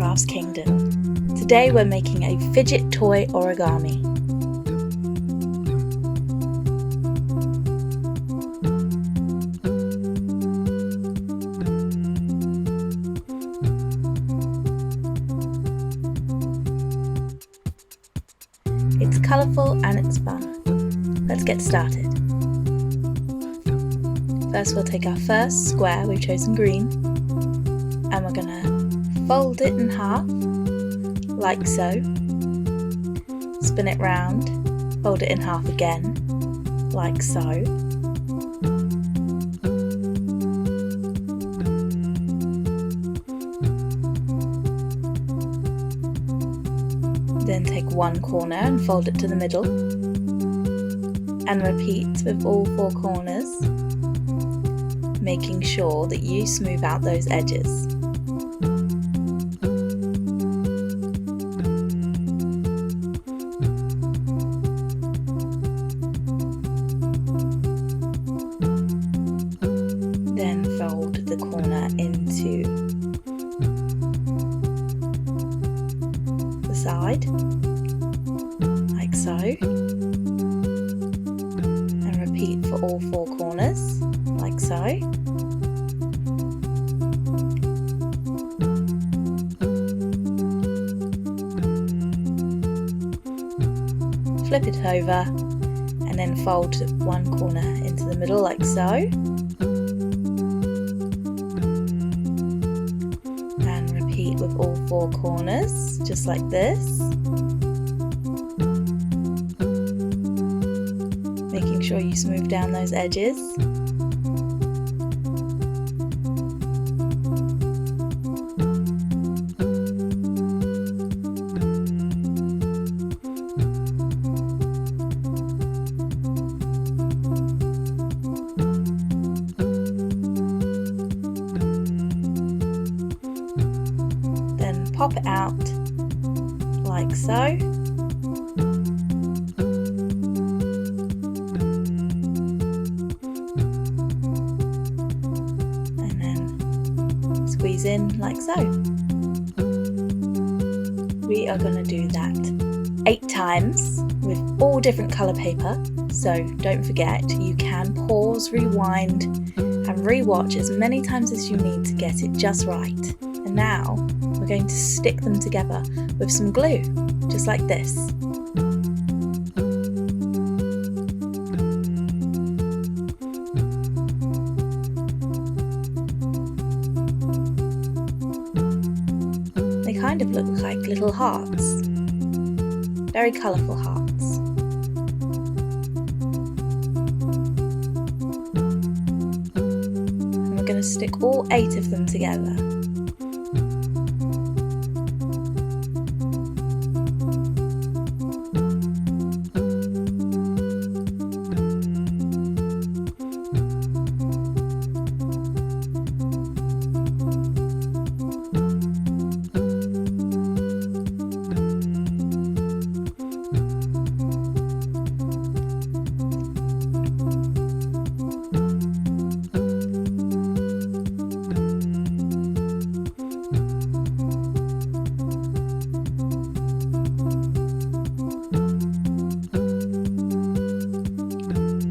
Crafts Kingdom. Today we're making a fidget toy origami. It's colourful and it's fun. Let's get started. First we'll take our first square, we've chosen green, and we're going to fold it in half, like so. Spin it round, fold it in half again, like so. Then take one corner and fold it to the middle, and repeat with all four corners, making sure that you smooth out those edges. Then fold the corner into the side, like so, and repeat for all four corners, like so. Flip it over and then fold one corner into the middle, like so. And repeat with all four corners, just like this. Making sure you smooth down those edges. Then pop it out like so. Squeeze in like so. We are going to do that 8 times with all different colour paper, so don't forget you can pause, rewind and re-watch as many times as you need to get it just right. And now we're going to stick them together with some glue, just like this. They kind of look like little hearts, very colourful hearts. And we're going to stick all 8 of them together.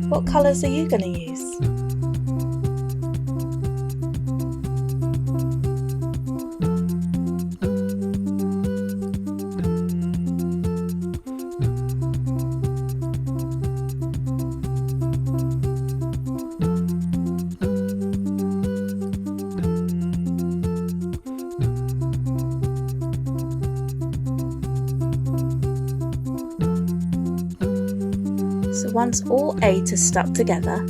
What colours are you going to use? So once all 8 are stuck together,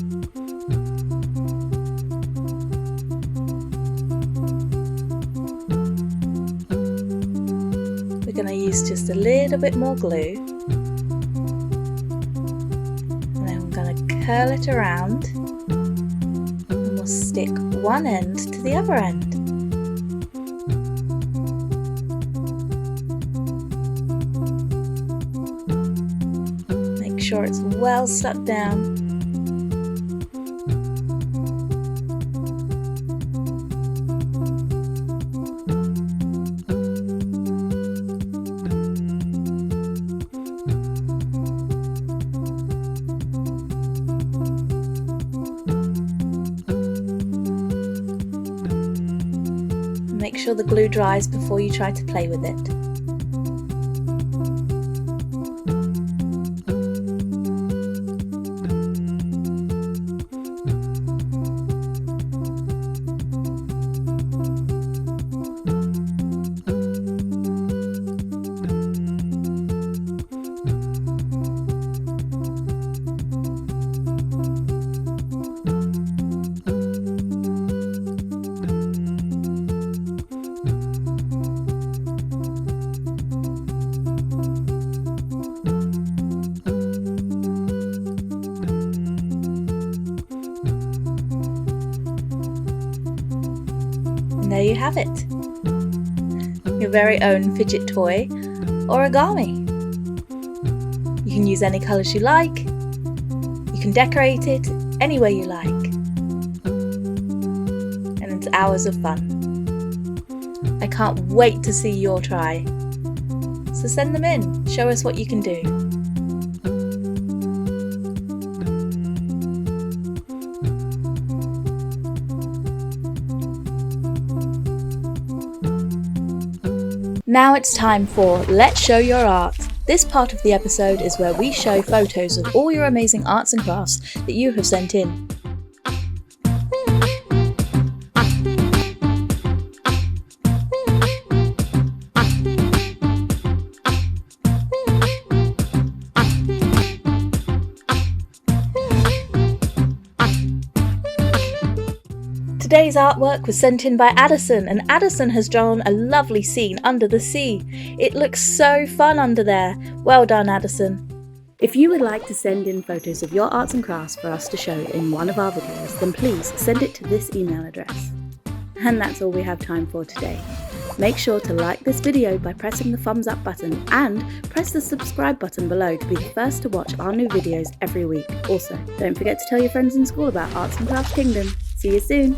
we're going to use just a little bit more glue, and then we're going to curl it around and we'll stick one end to the other end. Make sure it's well stuck down. make sure the glue dries before you try to play with it. And there you have it, your very own fidget toy origami. You can use any colours you like, you can decorate it any way you like, and it's hours of fun. I can't wait to see your try, so send them in, show us what you can do. Now it's time for Let's Show Your Art. This part of the episode is where we show photos of all your amazing arts and crafts that you have sent in. Today's artwork was sent in by Addison, and Addison has drawn a lovely scene under the sea. It looks so fun under there. Well done, Addison. If you would like to send in photos of your arts and crafts for us to show in one of our videos, then please send it to this email address. And that's all we have time for today. Make sure to like this video by pressing the thumbs up button and press the subscribe button below to be the first to watch our new videos every week. Also, don't forget to tell your friends in school about Arts and Crafts Kingdom. See you soon!